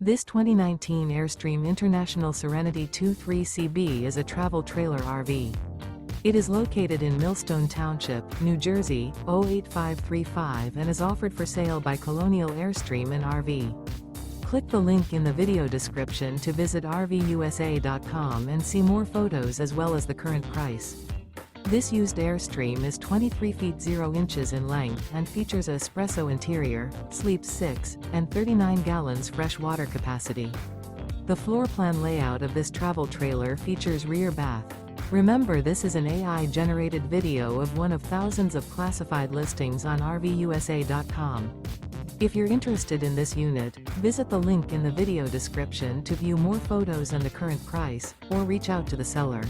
This 2019 Airstream International Serenity 23CB is a travel trailer RV. It is located in Millstone Township, New Jersey, 08535 and is offered for sale by Colonial Airstream and RV. Click the link in the video description to visit RVUSA.com and see more photos as well as the current price. This used Airstream is 23 feet 0 inches in length and features a Espresso interior, sleeps 6, and 39 gallons fresh water capacity. The floor plan layout of this travel trailer features rear bath. Remember, this is an AI-generated video of one of thousands of classified listings on RVUSA.com. If you're interested in this unit, visit the link in the video description to view more photos and the current price, or reach out to the seller.